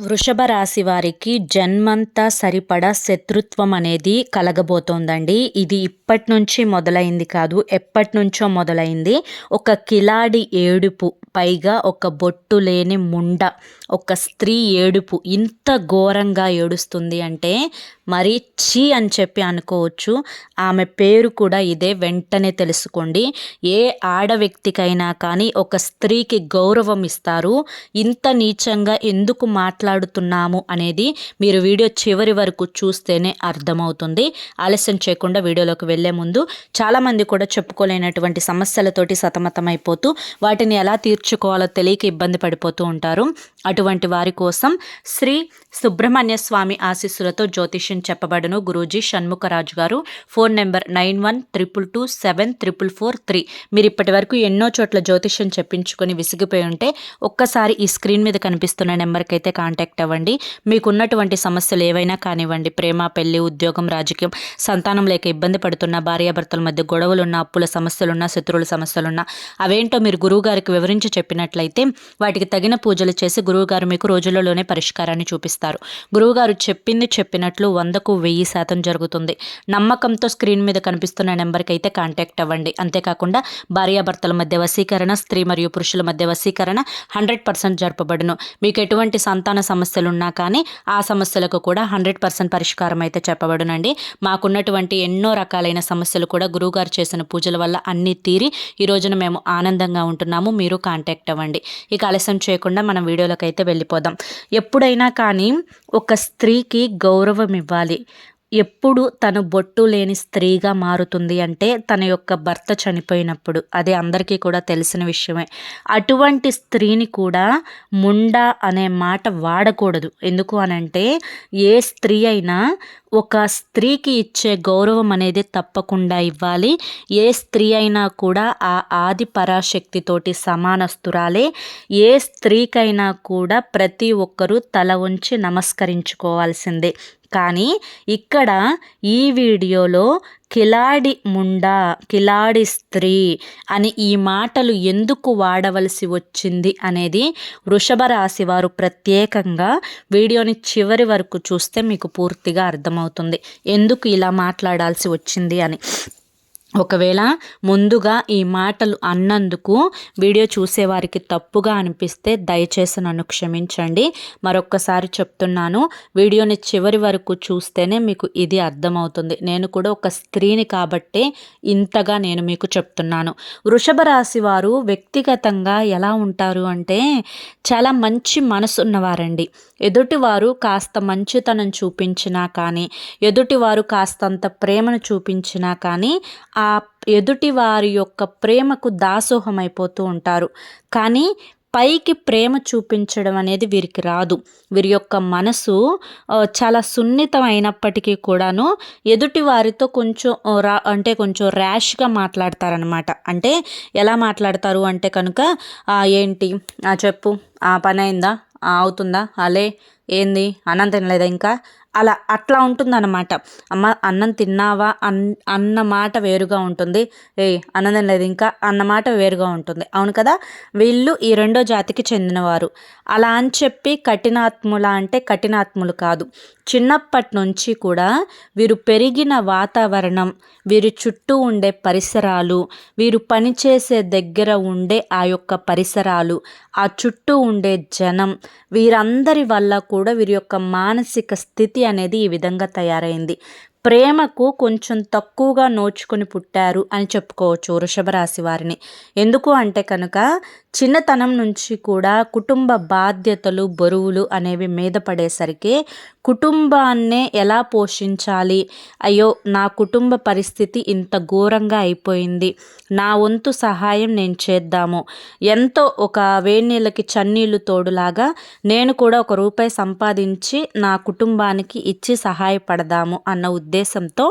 వృషభ రాశి వారికి జన్మంతా సరిపడా శత్రుత్వం అనేది కలగబోతోందండి. ఇది ఇప్పటి నుంచి మొదలైంది కాదు, ఎప్పటి నుంచో మొదలైంది. ఒక కిలాడి ఏడుపు, పైగా ఒక బొట్టు లేని ముండ, ఒక స్త్రీ ఏడుపు ఇంత ఘోరంగా ఏడుస్తుంది అంటే మరి ఛీ అని చెప్పి అనుకోవచ్చు. ఆమె పేరు కూడా ఇదే, వెంటనే తెలుసుకోండి. ఏ ఆడ వ్యక్తికైనా కానీ ఒక స్త్రీకి గౌరవం ఇస్తారు. ఇంత నీచంగా ఎందుకు మాట్లాడుతున్నాము అనేది మీరు వీడియో చివరి వరకు చూస్తేనే అర్థమవుతుంది. ఆలస్యం చేయకుండా వీడియోలోకి వెళ్ళే ముందు, చాలామంది కూడా చెప్పుకోలేనటువంటి సమస్యలతోటి సతమతమైపోతూ వాటిని ఎలా తీర్చుకోవాలో తెలియక ఇబ్బంది పడిపోతూ ఉంటారు. అటువంటి వారి కోసం శ్రీ సుబ్రహ్మణ్య స్వామి ఆశీస్సులతో జ్యోతిష్యం చెప్పబడును. గురూజీ షణ్ముఖరాజు గారు. Phone number 9122274443. మీరు ఇప్పటి వరకు ఎన్నో చోట్ల జ్యోతిష్యం చెప్పించుకొని విసిగిపోయి ఉంటే ఒక్కసారి ఈ స్క్రీన్ మీద కనిపిస్తున్న నెంబర్కి అయితే కాంటాక్ట్ అవ్వండి. మీకున్నటువంటి సమస్యలు ఏవైనా కానివ్వండి, ప్రేమ, పెళ్లి, ఉద్యోగం, రాజకీయం, సంతానం లేక ఇబ్బంది పడుతున్న, భార్యాభర్తల మధ్య గొడవలున్న, అప్పుల సమస్యలున్నా, శత్రువుల సమస్యలున్నా అవేంటో మీరు గురువుగారికి వివరించి చెప్పినట్లయితే వాటికి తగిన పూజలు చేసి గురువుగారు మీకు రోజులలోనే పరిష్కారాన్ని చూపిస్తారు. గురువుగారు చెప్పింది చెప్పినట్లు 100కు 1000% జరుగుతుంది. నమ్మకంతో స్క్రీన్ మీద కనిపిస్తున్న నెంబర్కి అయితే కాంటాక్ట్ అవ్వండి. అంతేకాకుండా భార్యాభర్తల మధ్య వశీకరణ, స్త్రీ మరియు పురుషుల మధ్య వశీకరణ 100% జరపబడును. మీకు ఎటువంటి సంతాన సమస్యలు ఉన్నా కానీ ఆ సమస్యలకు కూడా 100% పరిష్కారం అయితే చెప్పబడునండి. మాకున్నటువంటి ఎన్నో రకాలైన సమస్యలు కూడా గురువుగారు చేసిన పూజల వల్ల అన్నీ తీరి ఈ రోజున మేము ఆనందంగా ఉంటున్నాము. మీరు కాంటాక్ట్ అవ్వండి. ఇక ఆలస్యం చేయకుండా మనం వీడియోలోకి అయితే వెళ్ళిపోదాం. ఎప్పుడైనా కానీ ఒక స్త్రీకి గౌరవం ఇవ్వాలి. ఎప్పుడు తను బొట్టు లేని స్త్రీగా మారుతుంది అంటే తన యొక్క భర్త చనిపోయినప్పుడు. అది అందరికీ కూడా తెలిసిన విషయమే. అటువంటి స్త్రీని కూడా ముండా అనే మాట వాడకూడదు. ఎందుకు అనంటే ఏ స్త్రీ అయినా ఒక స్త్రీకి ఇచ్చే గౌరవం అనేది తప్పకుండా ఇవ్వాలి. ఏ స్త్రీ అయినా కూడా ఆ ఆది పరాశక్తితోటి సమానస్తురాలే. ఏ స్త్రీకైనా కూడా ప్రతి ఒక్కరూ తల ఉంచి నమస్కరించుకోవాల్సిందే. కానీ ఇక్కడ ఈ వీడియోలో కిలాడి ముండా, కిలాడి స్త్రీ అని ఈ మాటలు ఎందుకు వాడవలసి వచ్చింది అనేది వృషభ రాశి వారు ప్రత్యేకంగా వీడియోని చివరి వరకు చూస్తే మీకు పూర్తిగా అర్థమవుతుంది ఎందుకు ఇలా మాట్లాడాల్సి వచ్చింది అని. ఒకవేళ ముందుగా ఈ మాటలు అన్నందుకు వీడియో చూసేవారికి తప్పుగా అనిపిస్తే దయచేసి నన్ను క్షమించండి. మరొక్కసారి చెప్తున్నాను, వీడియోని చివరి వరకు చూస్తేనే మీకు ఇది అర్థమవుతుంది. నేను కూడా ఒక స్త్రీని కాబట్టే ఇంతగా నేను మీకు చెప్తున్నాను. వృషభ రాశి వారు వ్యక్తిగతంగా ఎలా ఉంటారు అంటే చాలా మంచి మనసు ఉన్నవారండి. ఎదుటివారు కాస్త మంచితనం చూపించినా కానీ, ఎదుటివారు కాస్తంత ప్రేమను చూపించినా కానీ ఆ ఎదుటి వారి యొక్క ప్రేమకు దాసోహమైపోతూ ఉంటారు. కానీ పైకి ప్రేమ చూపించడం అనేది వీరికి రాదు. వీరి యొక్క మనసు చాలా సున్నితమైనప్పటికీ కూడాను ఎదుటి వారితో కొంచెం కొంచెం ర్యాష్గా మాట్లాడతారనమాట. అంటే ఎలా మాట్లాడతారు అంటే కనుక, ఏంటి చెప్పు, పని అయిందా, అవుతుందా, అలే ఏంది, అన్నం తినలేదా ఇంకా, అట్లా ఉంటుందన్నమాట. అమ్మ అన్నం తిన్నావా అన్న మాట వేరుగా ఉంటుంది, అన్నం తినలేదు ఇంకా అన్న మాట వేరుగా ఉంటుంది. అవును కదా. వీళ్ళు ఈ రెండో జాతికి చెందినవారు. అలా అని చెప్పి కఠినాత్ముల అంటే కఠినాత్ములు కాదు. చిన్నప్పటి నుంచి కూడా వీరు పెరిగిన వాతావరణం, వీరి చుట్టూ ఉండే పరిసరాలు, వీరు పనిచేసే దగ్గర ఉండే ఆ యొక్క పరిసరాలు, ఆ చుట్టూ ఉండే జనం, వీరందరి వల్ల కూడా వీరి యొక్క మానసిక స్థితి అనేది ఈ విధంగా తయారైంది. ప్రేమకు కొంచెం తక్కువగా నోచుకొని పుట్టారు అని చెప్పుకోవచ్చు వృషభ రాశి వారిని. ఎందుకు అంటే కనుక చిన్నతనం నుంచి కూడా కుటుంబ బాధ్యతలు, బరువులు అనేవి మీద పడేసరికి కుటుంబాన్నే ఎలా పోషించాలి, అయ్యో నా కుటుంబ పరిస్థితి ఇంత ఘోరంగా అయిపోయింది, నా వంతు సహాయం నేను చేద్దాము, ఎంతో ఒక వేడినీళ్ళకి చన్నీళ్ళు తోడులాగా నేను కూడా ₹1 సంపాదించి నా కుటుంబానికి ఇచ్చి సహాయపడదాము అన్న ఉద్దేశం ఉద్దేశంతో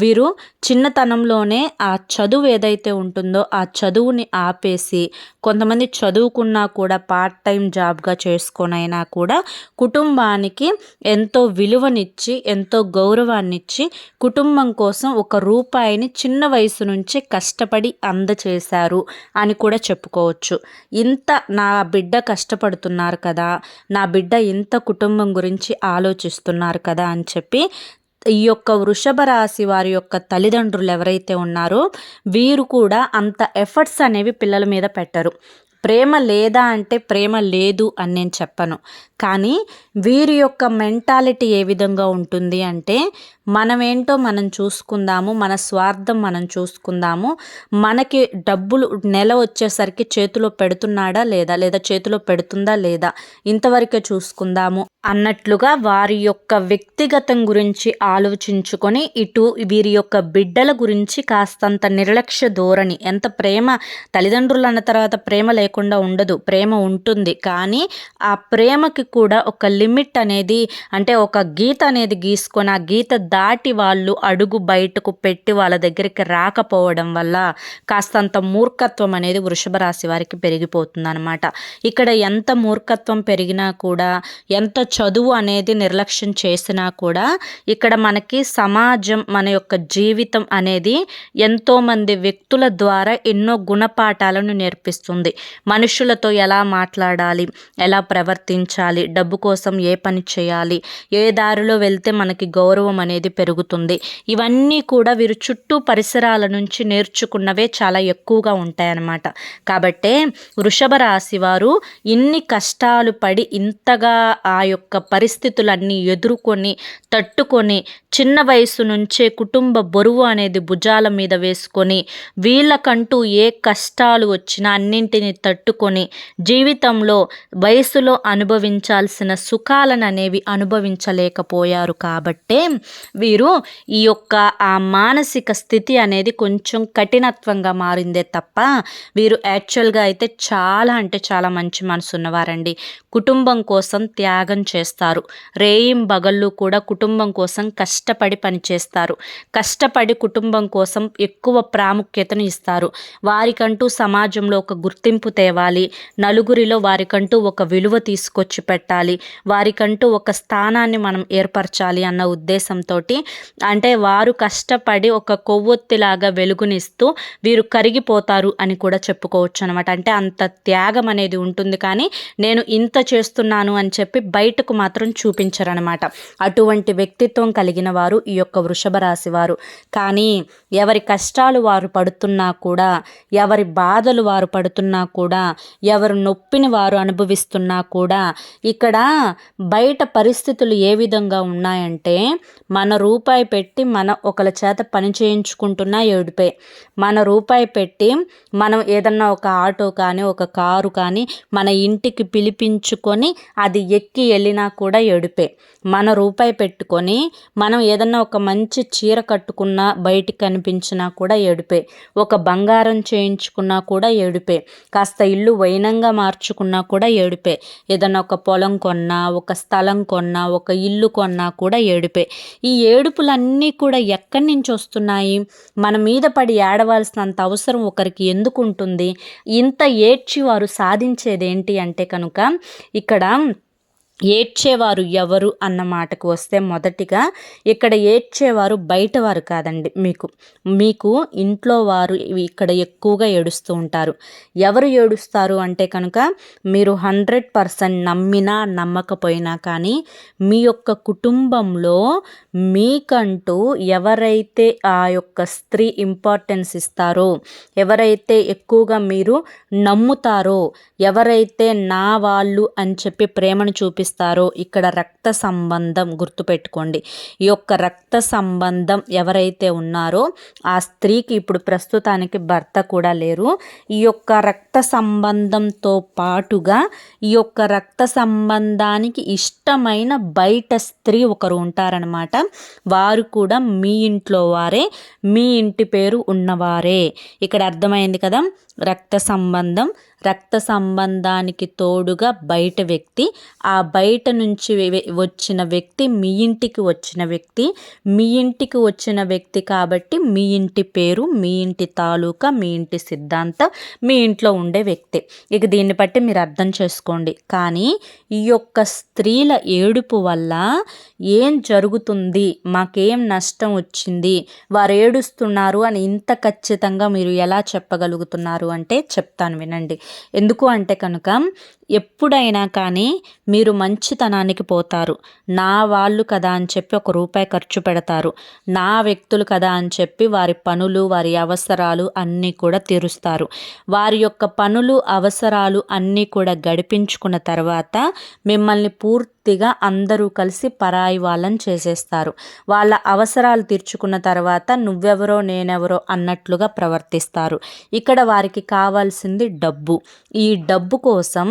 వీరు చిన్నతనంలోనే ఆ చదువు ఏదైతే ఉంటుందో ఆ చదువుని ఆపేసి, కొంతమంది చదువుకున్నా కూడా పార్ట్ టైం జాబ్గా చేసుకొనైనా కూడా కుటుంబానికి ఎంతో విలువనిచ్చి, ఎంతో గౌరవాన్నిచ్చి, కుటుంబం కోసం ఒక రూపాయిని చిన్న వయసు నుంచి కష్టపడి అందచేశారు అని కూడా చెప్పుకోవచ్చు. ఇంత నా బిడ్డ కష్టపడుతున్నారు కదా, నా బిడ్డ ఇంత కుటుంబం గురించి ఆలోచిస్తున్నారు కదా అని చెప్పి ఈ యొక్క వృషభ రాశి వారి యొక్క తల్లిదండ్రులు ఎవరైతే ఉన్నారో వీరు కూడా అంత ఎఫర్ట్స్ అనేవి పిల్లల మీద పెట్టరు. ప్రేమ లేదా అంటే ప్రేమ లేదు అని నేను చెప్పను, కానీ వీరి యొక్క మెంటాలిటీ ఏ విధంగా ఉంటుంది అంటే మనమేంటో మనం చూసుకుందాము, మన స్వార్థం మనం చూసుకుందాము, మనకి డబ్బులు నెల వచ్చేసరికి చేతిలో పెడుతున్నాడా లేదా చేతిలో పెడుతుందా లేదా ఇంతవరకే చూసుకుందాము అన్నట్లుగా వారి యొక్క వ్యక్తిగతం గురించి ఆలోచించుకొని ఇటు వీరి యొక్క బిడ్డల గురించి కాస్తంత నిర్లక్ష్య ధోరణి. ఎంత ప్రేమ, తల్లిదండ్రులు అన్న తర్వాత ప్రేమ లేకుండా ఉండదు, ప్రేమ ఉంటుంది, కానీ ఆ ప్రేమకి కూడా ఒక లిమిట్ అనేది, అంటే ఒక గీత అనేది గీసుకొని ఆ గీత దాటి వాళ్ళు అడుగు బయటకు పెట్టి వాళ్ళ దగ్గరికి రాకపోవడం వల్ల కాస్తంత మూర్ఖత్వం అనేది వృషభ రాశి వారికి పెరిగిపోతుంది అనమాట. ఇక్కడ ఎంత మూర్ఖత్వం పెరిగినా కూడా, ఎంత చదువు అనేది నిర్లక్ష్యం చేసినా కూడా ఇక్కడ మనకి సమాజం, మన యొక్క జీవితం అనేది ఎంతోమంది వ్యక్తుల ద్వారా ఎన్నో గుణపాఠాలను నేర్పిస్తుంది. మనుషులతో ఎలా మాట్లాడాలి, ఎలా ప్రవర్తించాలి, డబ్బు కోసం ఏ పని చేయాలి, ఏ దారిలో వెళ్తే మనకి గౌరవం అనేది పెరుగుతుంది, ఇవన్నీ కూడా వీరు చుట్టూ పరిసరాల నుంచి నేర్చుకున్నవే చాలా ఎక్కువగా ఉంటాయన్నమాట. కాబట్టే వృషభ రాశి వారు ఇన్ని కష్టాలు పడి ఇంతగా ఆ యొక్క పరిస్థితులన్నీ ఎదుర్కొని తట్టుకొని చిన్న వయసు నుంచే కుటుంబ బరువు అనేది భుజాల మీద వేసుకొని వీళ్ళకంటూ ఏ కష్టాలు వచ్చినా అన్నింటినీ తట్టుకొని జీవితంలో వయసులో అనుభవించాల్సిన సుఖాలను అనేవి అనుభవించలేకపోయారు. కాబట్టే వీరు ఈ యొక్క ఆ మానసిక స్థితి అనేది కొంచెం కఠినత్వంగా మారిందే తప్ప వీరు యాక్చువల్గా అయితే చాలా అంటే చాలా మంచి మనసు ఉన్నవారండి. కుటుంబం కోసం త్యాగం చేస్తారు, రేయింబగళ్ళు కూడా కుటుంబం కోసం కష్టపడి పనిచేస్తారు, కష్టపడి కుటుంబం కోసం ఎక్కువ ప్రాముఖ్యతను ఇస్తారు. వారికంటూ సమాజంలో ఒక గుర్తింపు తేవాలి, నలుగురిలో వారికంటూ ఒక విలువ తీసుకొచ్చి పెట్టాలి, వారికంటూ ఒక స్థానాన్ని మనం ఏర్పరచాలి అన్న ఉద్దేశంతో, అంటే వారు కష్టపడి ఒక కొవ్వొత్తిలాగా వెలుగునిస్తూ వీరు కరిగిపోతారు అని కూడా చెప్పుకోవచ్చు అనమాట. అంటే అంత త్యాగం అనేది ఉంటుంది, కానీ నేను ఇంత చేస్తున్నాను అని చెప్పి బయటకు మాత్రం చూపించరనమాట. అటువంటి వ్యక్తిత్వం కలిగిన వారు ఈ యొక్క వృషభ రాశి వారు. కానీ ఎవరి కష్టాలు వారు పడుతున్నా కూడా, ఎవరి బాధలు వారు పడుతున్నా కూడా, ఎవరు నొప్పిని వారు అనుభవిస్తున్నా కూడా, ఇక్కడ బయట పరిస్థితులు ఏ విధంగా ఉన్నాయంటే మన రూపాయి పెట్టి మన ఒకళ్ళ చేత పని చేయించుకుంటున్నా ఏడుపే, మన రూపాయి పెట్టి మనం ఏదన్నా ఒక ఆటో కానీ ఒక కారు కానీ మన ఇంటికి పిలిపించుకొని అది ఎక్కి వెళ్ళినా కూడా ఏడుపే, మన రూపాయి పెట్టుకొని మనం ఏదన్నా ఒక మంచి చీర కట్టుకున్నా బయటికి కనిపించినా కూడా ఏడుపే, ఒక బంగారం చేయించుకున్నా కూడా ఏడుపే, కాస్త ఇల్లు వైనంగా మార్చుకున్నా కూడా ఏడుపే, ఏదన్నా ఒక పొలం కొన్నా, ఒక స్థలం కొన్నా, ఒక ఇల్లు కొన్నా కూడా ఏడుపే. ఈ ఏడుపులన్నీ కూడా ఎక్కడి నుంచి వస్తున్నాయి? మన మీద పడి ఏడవలసినంత అవసరం ఒకరికి ఎందుకు ఉంటుంది? ఇంత ఏడ్చి వారు సాధించేది ఏంటి అంటే కనుక ఇక్కడ ఏడ్చేవారు ఎవరు అన్న మాటకు వస్తే మొదటిగా ఇక్కడ ఏడ్చేవారు బయటవారు కాదండి, మీకు ఇంట్లో వారు ఇక్కడ ఎక్కువగా ఏడుస్తూ ఉంటారు. ఎవరు ఏడుస్తారు అంటే కనుక మీరు 100% నమ్మినా నమ్మకపోయినా కానీ మీ యొక్క కుటుంబంలో మీకంటూ ఎవరైతే ఆ యొక్క స్త్రీ ఇంపార్టెన్స్ ఇస్తారో, ఎవరైతే ఎక్కువగా మీరు నమ్ముతారో, ఎవరైతే నా వాళ్ళు అని చెప్పి ప్రేమను చూపిస్తారో, ఇక్కడ రక్త సంబంధం గుర్తుపెట్టుకోండి. ఈ యొక్క రక్త సంబంధం ఎవరైతే ఉన్నారో ఆ స్త్రీకి ఇప్పుడు ప్రస్తుతానికి భర్త కూడా లేరు. ఈ యొక్క రక్త సంబంధంతో పాటుగా ఈ యొక్క రక్త సంబంధానికి ఇష్టమైన బయట స్త్రీ ఒకరు ఉంటారనమాట. వారు కూడా మీ ఇంట్లో వారే, మీ ఇంటి పేరు ఉన్నవారే. ఇక్కడ అర్థమైంది కదా, రక్త సంబంధం రక్త సంబంధానికి తోడుగా బయట వ్యక్తి, ఆ బయట నుంచి వచ్చిన వ్యక్తి మీ ఇంటికి వచ్చిన వ్యక్తి, మీ ఇంటికి వచ్చిన వ్యక్తి కాబట్టి మీ ఇంటి పేరు, మీ ఇంటి తాలూకా, మీ ఇంటి సిద్ధాంతం, మీ ఇంట్లో ఉండే వ్యక్తి. ఇక దీన్ని బట్టి మీరు అర్థం చేసుకోండి. కానీ ఈ యొక్క స్త్రీల ఏడుపు వల్ల ఏం జరుగుతుంది, మాకేం నష్టం వచ్చింది, వారు ఏడుస్తున్నారు అని ఇంత ఖచ్చితంగా మీరు ఎలా చెప్పగలుగుతున్నారు అంటే చెప్తాను వినండి. ఎందుకు అంటే కనుక ఎప్పుడైనా కానీ మీరు మంచితనానికి పోతారు. నా వాళ్ళు కదా అని చెప్పి ₹1 ఖర్చు పెడతారు. నా వ్యక్తులు కదా అని చెప్పి వారి పనులు, వారి అవసరాలు అన్నీ కూడా తీరుస్తారు. వారి యొక్క పనులు, అవసరాలు అన్నీ కూడా గడిపించుకున్న తర్వాత మిమ్మల్ని పూర్తిగా అందరూ కలిసి పరాయి వాళ్ళని చేసేస్తారు. వాళ్ళ అవసరాలు తీర్చుకున్న తర్వాత నువ్వెవరో నేనెవరో అన్నట్లుగా ప్రవర్తిస్తారు. ఇక్కడ వారికి కావాల్సింది డబ్బు. ఈ డబ్బు కోసం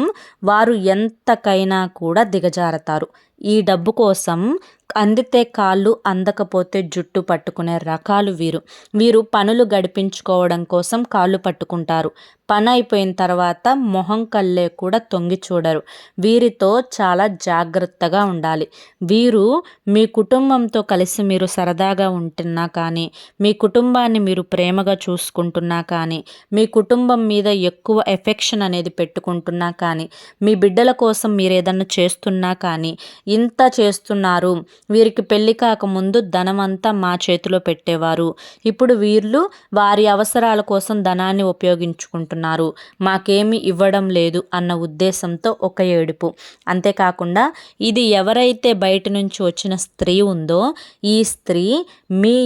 వారు ఎంతకైనా కూడా దిగజారతారు. ఈ డబ్బు కోసం అందితే కాళ్ళు, అందకపోతే జుట్టు పట్టుకునే రకాలు వీరు పనులు గడిపించుకోవడం కోసం కాళ్ళు పట్టుకుంటారు. పని అయిపోయిన తర్వాత మొహం కళ్ళే కూడా తొంగి చూడరు. వీరితో చాలా జాగ్రత్తగా ఉండాలి. వీరు మీ కుటుంబంతో కలిసి మీరు సరదాగా ఉంటున్నా కానీ, మీ కుటుంబాన్ని మీరు ప్రేమగా చూసుకుంటున్నా కానీ, మీ కుటుంబం మీద ఎక్కువ ఎఫెక్షన్ అనేది పెట్టుకుంటున్నా కానీ, మీ బిడ్డల కోసం మీరు ఏదన్నా చేస్తున్నా కానీ, ఇంత చేస్తున్నారు. వీరికి పెళ్లి కాకముందు ధనమంతా మా చేతిలో పెట్టేవారు. ఇప్పుడు వీళ్ళు వారి అవసరాల కోసం ధనాన్ని ఉపయోగించుకుంటున్నారు. మాకేమీ ఇవ్వడం లేదు అన్న ఉద్దేశంతో ఒక ఏడుపు. అంతేకాకుండా ఇది ఎవరైతే బయట నుంచి వచ్చిన స్త్రీ ఉందో, ఈ స్త్రీ మీ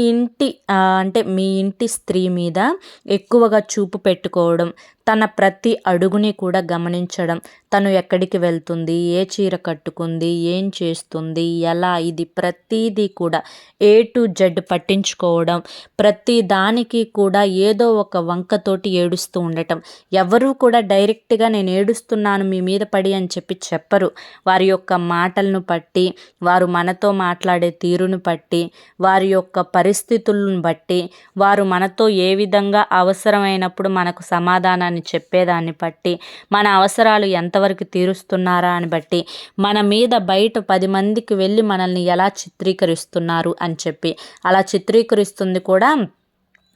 ఇంటి స్త్రీ మీద ఎక్కువగా చూపు పెట్టుకోవడం, తన ప్రతి అడుగుని కూడా గమనించడం, తను ఎక్కడికి వెళ్తుంది, ఏ చీర కట్టుకుంది, ఏం చేస్తుంది, ఎలా, ఇది ప్రతిదీ కూడా A to Z పట్టించుకోవడం, ప్రతి దానికి కూడా ఏదో ఒక వంకతోటి ఏడుస్తూ ఉండటం. ఎవరూ కూడా డైరెక్ట్గా నేను ఏడుస్తున్నాను మీ మీద పడి అని చెప్పి చెప్పరు. వారి యొక్క మాటలను బట్టి, వారు మనతో మాట్లాడే తీరును బట్టి, వారి యొక్క పరిస్థితులను బట్టి, వారు మనతో ఏ విధంగా అవసరమైనప్పుడు మనకు సమాధానాన్ని చెప్పేదాన్ని బట్టి, మన అవసరాలు ఎంతవరకు తీరుస్తున్నారా అని బట్టి, మన మీద బయట 10 మందికి వెళ్ళి మనల్ని ఎలా చిత్రీకరిస్తున్నారు అని చెప్పి, అలా చిత్రీకరిస్తుంది కూడా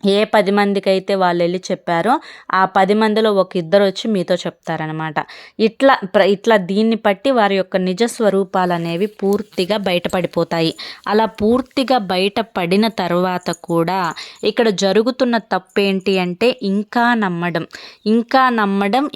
ఏ 10 మందికైతే వాళ్ళు వెళ్ళి చెప్పారో ఆ 10 మందిలో ఒక ఇద్దరు వచ్చి మీతో చెప్తారనమాట. ఇట్లా దీన్ని బట్టి వారి యొక్క నిజ స్వరూపాలు అనేవి పూర్తిగా బయటపడిపోతాయి. అలా పూర్తిగా బయటపడిన తర్వాత కూడా ఇక్కడ జరుగుతున్న తప్పేంటి అంటే ఇంకా నమ్మడం,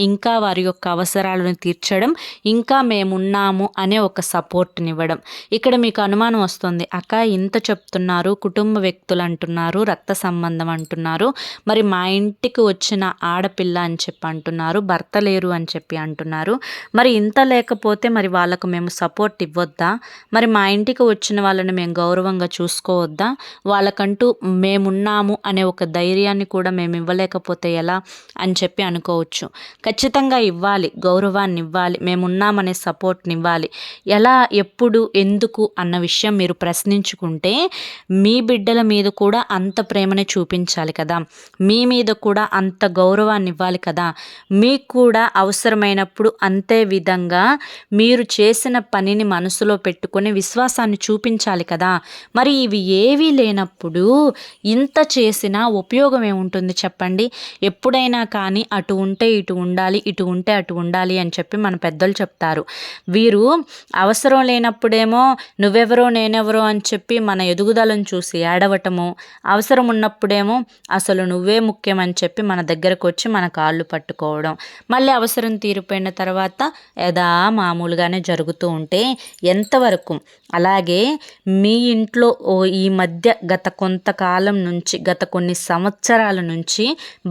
ఇంకా వారి యొక్క అవసరాలను తీర్చడం, ఇంకా మేమున్నాము అనే ఒక సపోర్ట్నివ్వడం. ఇక్కడ మీకు అనుమానం వస్తుంది, అక్క ఇంత చెప్తున్నారు, కుటుంబ వ్యక్తులు అంటున్నారు, రక్త సంబంధం అంటున్నారు, మరి మా ఇంటికి వచ్చిన ఆడపిల్ల అని చెప్పి అంటున్నారు, భర్త లేరు అని చెప్పి అంటున్నారు, మరి ఇంత లేకపోతే మరి వాళ్ళకు మేము సపోర్ట్ ఇవ్వొద్దా, మరి మా ఇంటికి వచ్చిన వాళ్ళని మేము గౌరవంగా చూసుకోవద్దా, వాళ్ళకంటూ మేమున్నాము అనే ఒక ధైర్యాన్ని కూడా మేము ఇవ్వలేకపోతే ఎలా అని చెప్పి అనుకోవచ్చు. ఖచ్చితంగా ఇవ్వాలి, గౌరవాన్ని ఇవ్వాలి, మేమున్నామనే సపోర్ట్ని ఇవ్వాలి. ఎలా, ఎప్పుడు, ఎందుకు అన్న విషయం మీరు ప్రశ్నించుకుంటే మీ బిడ్డల మీద కూడా అంత ప్రేమనే చూపించాలి కదా, మీ మీద కూడా అంత గౌరవాన్ని ఇవ్వాలి కదా, మీకు కూడా అవసరమైనప్పుడు అంతే విధంగా మీరు చేసిన పనిని మనసులో పెట్టుకొని విశ్వాసాన్ని చూపించాలి కదా. మరి ఇవి ఏవీ లేనప్పుడు ఇంత చేసినా ఉపయోగం ఏముంటుంది చెప్పండి. ఎప్పుడైనా కానీ అటు ఉంటే ఇటు ఉండాలి, ఇటు ఉంటే అటు ఉండాలి అని చెప్పి మన పెద్దలు చెప్తారు. వీరు అవసరం లేనప్పుడేమో నువ్వెవరో నేనెవరో అని చెప్పి మన ఎదుగుదలను చూసి ఏడవటము, అవసరం ఉన్నప్పుడేమో అసలు నువ్వే ముఖ్యం అని చెప్పి మన దగ్గరకు వచ్చి మన కాళ్ళు పట్టుకోవడం, మళ్ళీ అవసరం తీరిపోయిన తర్వాత మామూలుగానే జరుగుతూ ఉంటే ఎంతవరకు. అలాగే మీ ఇంట్లో ఈ మధ్య గత కొంతకాలం నుంచి, గత కొన్ని సంవత్సరాల నుంచి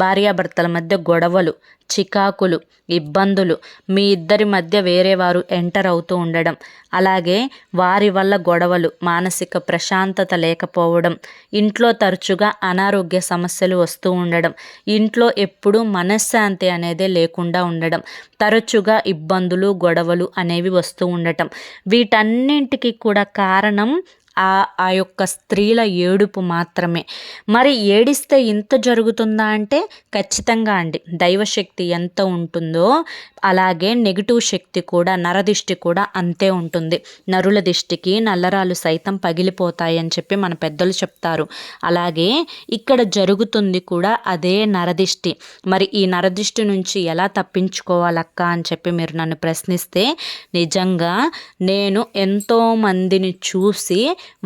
భార్యాభర్తల మధ్య గొడవలు, చికాకులు, ఇబ్బందులు, మీ ఇద్దరి మధ్య వేరే వారు ఎంటర్ అవుతూ ఉండడం, అలాగే వారి వల్ల గొడవలు, మానసిక ప్రశాంతత లేకపోవడం, ఇంట్లో తరచుగా అనారోగ్య సమస్యలు వస్తూ ఉండడం, ఇంట్లో ఎప్పుడూ మనశ్శాంతి అనేదే లేకుండా ఉండడం, తరచుగా ఇబ్బందులు, గొడవలు అనేవి వస్తూ ఉండటం, వీటన్నింటికి కూడా కారణం ఆ యొక్క స్త్రీల ఏడుపు మాత్రమే. మరి ఏడిస్తే ఇంత జరుగుతుందా అంటే ఖచ్చితంగా అండి. దైవశక్తి ఎంత ఉంటుందో అలాగే నెగిటివ్ శక్తి కూడా, నరదిష్టి కూడా అంతే ఉంటుంది. నరుల దిష్టికి నల్లరాలు సైతం పగిలిపోతాయి అని చెప్పి మన పెద్దలు చెప్తారు. అలాగే ఇక్కడ జరుగుతుంది కూడా అదే నరదిష్టి. మరి ఈ నరదిష్టి నుంచి ఎలా తప్పించుకోవాలక్క అని చెప్పి మీరు నన్ను ప్రశ్నిస్తే, నిజంగా నేను ఎంతో మందిని చూసి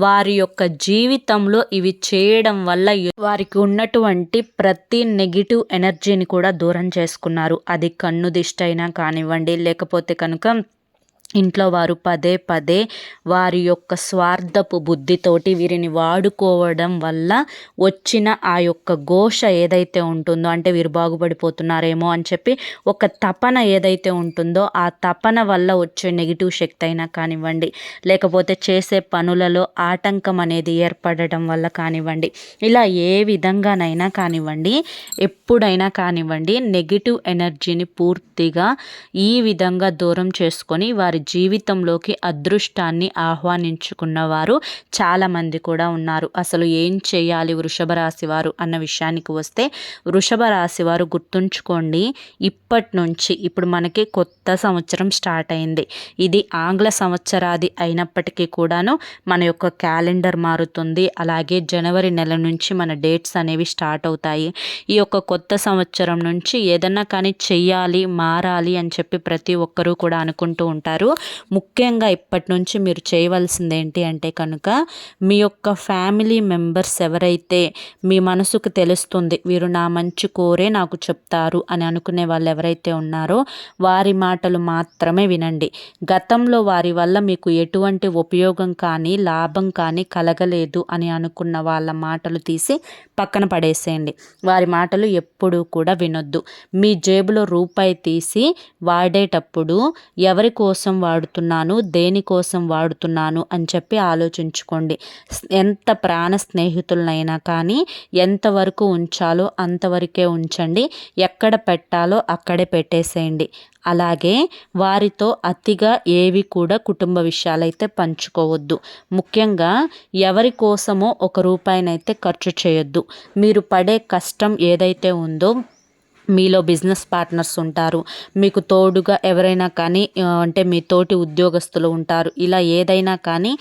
వారి యొక్క జీవితంలో ఇవి చేయడం వల్ల వారికి ఉన్నటువంటి ప్రతి నెగిటివ్ ఎనర్జీని కూడా దూరం చేసుకున్నారు. అది కన్ను దిష్టి అయినా కానివ్వండి, లేకపోతే కనుక ఇంట్లో వారు పదే పదే వారి యొక్క స్వార్థపు బుద్ధితోటి వీరిని వాడుకోవడం వల్ల వచ్చిన ఆ యొక్క ఘోష ఏదైతే ఉంటుందో, అంటే వీరు బాగుపడిపోతున్నారేమో అని చెప్పి ఒక తపన ఏదైతే ఉంటుందో, ఆ తపన వల్ల వచ్చే నెగిటివ్ శక్తి అయినా కానివ్వండి, లేకపోతే చేసే పనులలో ఆటంకం అనేది ఏర్పడడం వల్ల కానివ్వండి, ఇలా ఏ విధంగానైనా కానివ్వండి, ఎప్పుడైనా కానివ్వండి, నెగిటివ్ ఎనర్జీని పూర్తిగా ఈ విధంగా దూరం చేసుకొని వారి జీవితంలోకి అదృష్టాన్ని ఆహ్వానించుకున్నవారు చాలామంది కూడా ఉన్నారు. అసలు ఏం చేయాలి వృషభ రాశి వారు అన్న విషయానికి వస్తే, వృషభ రాశి వారు గుర్తుంచుకోండి, ఇప్పటి నుంచి ఇప్పుడు మనకి కొత్త సంవత్సరం స్టార్ట్ అయింది. ఇది ఆంగ్ల సంవత్సరాది అయినప్పటికీ కూడాను మన యొక్క క్యాలెండర్ మారుతుంది. అలాగే జనవరి నెల నుంచి మన డేట్స్ అనేవి స్టార్ట్ అవుతాయి. ఈ యొక్క కొత్త సంవత్సరం నుంచి ఏదన్నా కానీ చెయ్యాలి, మారాలి అని చెప్పి ప్రతి ఒక్కరూ కూడా అనుకుంటూ ఉంటారు. ముఖ్యంగా ఇప్పటి నుంచి మీరు చేయవలసింది ఏంటి అంటే కనుక, మీ యొక్క ఫ్యామిలీ మెంబర్స్ ఎవరైతే మీ మనసుకు తెలుస్తుంది వీరు నా మంచి కోరే నాకు చెప్తారు అని అనుకునే వాళ్ళు ఎవరైతే ఉన్నారో వారి మాటలు మాత్రమే వినండి. గతంలో వారి వల్ల మీకు ఎటువంటి ఉపయోగం కానీ లాభం కానీ కలగలేదు అని అనుకున్న వాళ్ళ మాటలు తీసి పక్కన పడేసేయండి. వారి మాటలు ఎప్పుడూ కూడా వినొద్దు. మీ జేబులో రూపాయి తీసి వాడేటప్పుడు ఎవరి కోసం వాడుతున్నాను, దేనికోసం వాడుతున్నాను అని చెప్పి ఆలోచించుకోండి. ఎంత ప్రాణ స్నేహితులనైనా కానీ ఎంతవరకు ఉంచాలో అంతవరకే ఉంచండి. ఎక్కడ పెట్టాలో అక్కడే పెట్టేసేయండి. అలాగే వారితో అతిగా ఏవి కూడా కుటుంబ విషయాలైతే పంచుకోవద్దు. ముఖ్యంగా ఎవరి కోసమో ఒక రూపాయినైతే ఖర్చు చేయొద్దు. మీరు పడే కష్టం ఏదైతే ఉందో, మీలో బిజినెస్ పార్ట్నర్స్ ఉంటారు, మీకు తోడుగా ఎవరైనా కానీ అంటే మీ తోటి ఉద్యోగస్తులు ఉంటారు. ఇలా ఏదైనా కానీ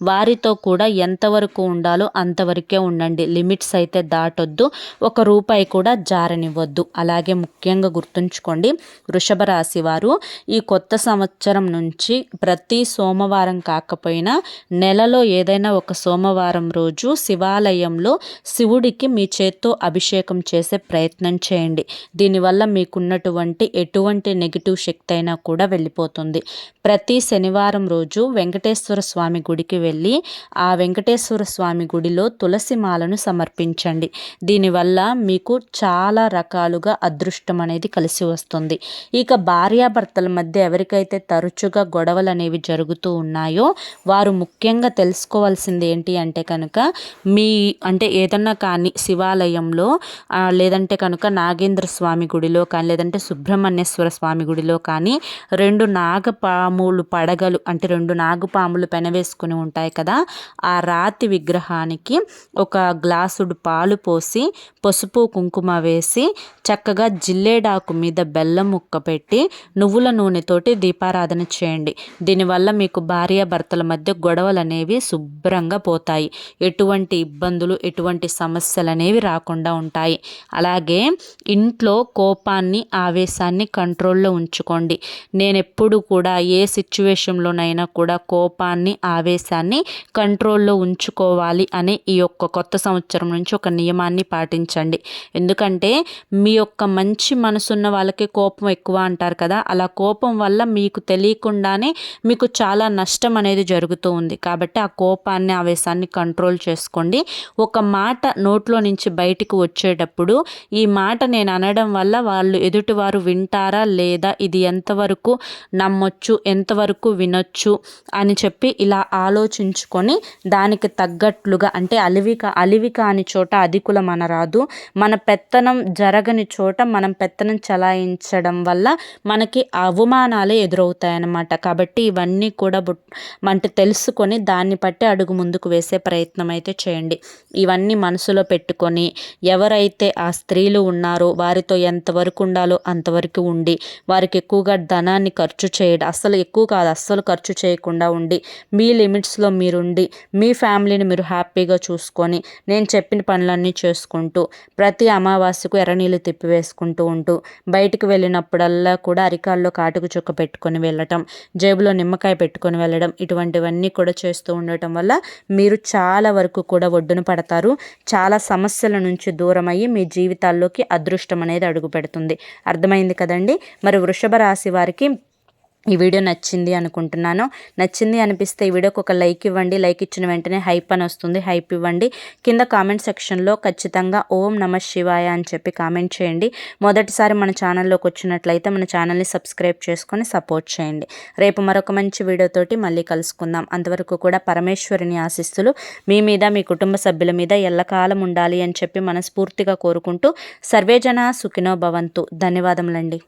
వారితో కూడా ఎంతవరకు ఉండాలో అంతవరకే ఉండండి. లిమిట్స్ అయితే దాటొద్దు. ఒక రూపాయి కూడా జారనివ్వద్దు. అలాగే ముఖ్యంగా గుర్తుంచుకోండి, వృషభ రాశి వారు ఈ కొత్త సంవత్సరం నుంచి ప్రతి సోమవారం కాకపోయినా నెలలో ఏదైనా ఒక సోమవారం రోజు శివాలయంలో శివుడికి మీ చేత్తో అభిషేకం చేసే ప్రయత్నం చేయండి. దీనివల్ల మీకున్నటువంటి ఎటువంటి నెగిటివ్ శక్తి అయినా కూడా వెళ్ళిపోతుంది. ప్రతి శనివారం రోజు వెంకటేశ్వర స్వామి గుడికి వెళ్ళి ఆ వెంకటేశ్వర స్వామి గుడిలో తులసి మాలను సమర్పించండి. దీనివల్ల మీకు చాలా రకాలుగా అదృష్టం అనేది కలిసి వస్తుంది. ఇక భార్యాభర్తల మధ్య ఎవరికైతే తరచుగా గొడవలు అనేవి జరుగుతూ ఉన్నాయో వారు ముఖ్యంగా తెలుసుకోవాల్సింది ఏంటి అంటే కనుక, మీ అంటే ఏదన్నా కానీ శివాలయంలో లేదంటే కనుక నాగేంద్ర స్వామి గుడిలో కానీ, లేదంటే సుబ్రహ్మణ్యేశ్వర స్వామి గుడిలో కానీ 2 నాగపాములు పడగలు, అంటే 2 నాగపాములు పెనవేసుకుని ఉంటాయి కదా, ఆ రాతి విగ్రహానికి ఒక గ్లాసుడు పాలు పోసి పసుపు కుంకుమ వేసి చక్కగా జిల్లేడాకు మీద బెల్లం ముక్క పెట్టి నువ్వుల నూనెతోటి దీపారాధన చేయండి. దీనివల్ల మీకు భార్యాభర్తల మధ్య గొడవలు అనేవి శుభ్రంగా పోతాయి. ఎటువంటి ఇబ్బందులు, ఎటువంటి సమస్యలు అనేవి రాకుండా ఉంటాయి. అలాగే ఇంట్లో కోపాన్ని, ఆవేశాన్ని కంట్రోల్లో ఉంచుకోండి. నేను ఎప్పుడు కూడా ఏ సిచ్యువేషన్లోనైనా కూడా కోపాన్ని, ఆవేశాన్ని కంట్రోల్లో ఉంచుకోవాలి అని ఈ యొక్క కొత్త సంవత్సరం నుంచి ఒక నియమాన్ని పాటించండి. ఎందుకంటే మీ యొక్క మంచి మనసున్న వాళ్ళకి కోపం ఎక్కువ అంటారు కదా, అలా కోపం వల్ల మీకు తెలియకుండానే మీకు చాలా నష్టం అనేది జరుగుతూ ఉంది. కాబట్టి ఆ కోపాన్ని, ఆవేశాన్ని కంట్రోల్ చేసుకోండి. ఒక మాట నోట్లో నుంచి బయటికి వచ్చేటప్పుడు ఈ మాట నేను అనడం చెప్పడం వల్ల వాళ్ళు ఎదుటివారు వింటారా లేదా, ఇది ఎంతవరకు నమ్మొచ్చు, ఎంతవరకు వినొచ్చు అని చెప్పి ఇలా ఆలోచించుకొని దానికి తగ్గట్లుగా, అంటే అలివి కాని చోట అధికులం అనరాదు. మన పెత్తనం జరగని చోట మనం పెత్తనం చలాయించడం వల్ల మనకి అవమానాలే ఎదురవుతాయన్నమాట. కాబట్టి ఇవన్నీ కూడా అంటే తెలుసుకొని దాన్ని బట్టి అడుగు ముందుకు వేసే ప్రయత్నం అయితే చేయండి. ఇవన్నీ మనసులో పెట్టుకొని ఎవరైతే ఆ స్త్రీలు ఉన్నారో వారితో ఎంతవరకు ఉండాలో అంతవరకు ఉండి, వారికి ఎక్కువగా ధనాన్ని ఖర్చు చేయడం, అస్సలు ఎక్కువ కాదు, అస్సలు ఖర్చు చేయకుండా ఉండి, మీ లిమిట్స్లో మీరుండి మీ ఫ్యామిలీని మీరు హ్యాపీగా చూసుకొని నేను చెప్పిన పనులన్నీ చేసుకుంటూ ప్రతి అమావాస్యకు ఎర్రనీళ్ళు తిప్పివేసుకుంటూ ఉంటూ బయటికి వెళ్ళినప్పుడల్లా కూడా అరికాల్లో కాటుకు చుక్క పెట్టుకొని వెళ్ళటం, జేబులో నిమ్మకాయ పెట్టుకొని వెళ్ళడం, ఇటువంటివన్నీ కూడా చేస్తూ ఉండటం వల్ల మీరు చాలా వరకు కూడా ఒడ్డున పడతారు. చాలా సమస్యల నుంచి దూరమయ్యి మీ జీవితాల్లోకి అదృష్టం అనేది అడుగు పెడుతుంది. అర్థమైంది కదండి. మరి వృషభ రాశి వారికి ఈ వీడియో నచ్చింది అనుకుంటున్నాను. నచ్చింది అనిపిస్తే ఈ వీడియోకి ఒక లైక్ ఇవ్వండి. లైక్ ఇచ్చిన వెంటనే హైప్ అని వస్తుంది, హైప్ ఇవ్వండి. కింద కామెంట్ సెక్షన్లో ఖచ్చితంగా ఓం నమః శివాయ అని చెప్పి కామెంట్ చేయండి. మొదటిసారి మన ఛానల్లోకి వచ్చినట్లయితే మన ఛానల్ని సబ్స్క్రైబ్ చేసుకొని సపోర్ట్ చేయండి. రేపు మరొక మంచి వీడియోతోటి మళ్ళీ కలుసుకుందాం. అంతవరకు కూడా పరమేశ్వరుని ఆశీస్సులు మీ మీద, మీ కుటుంబ సభ్యుల మీద ఎల్లకాలం ఉండాలి అని చెప్పి మనస్ఫూర్తిగా కోరుకుంటూ సర్వేజన సుఖినో భవంతు. ధన్యవాదములండి.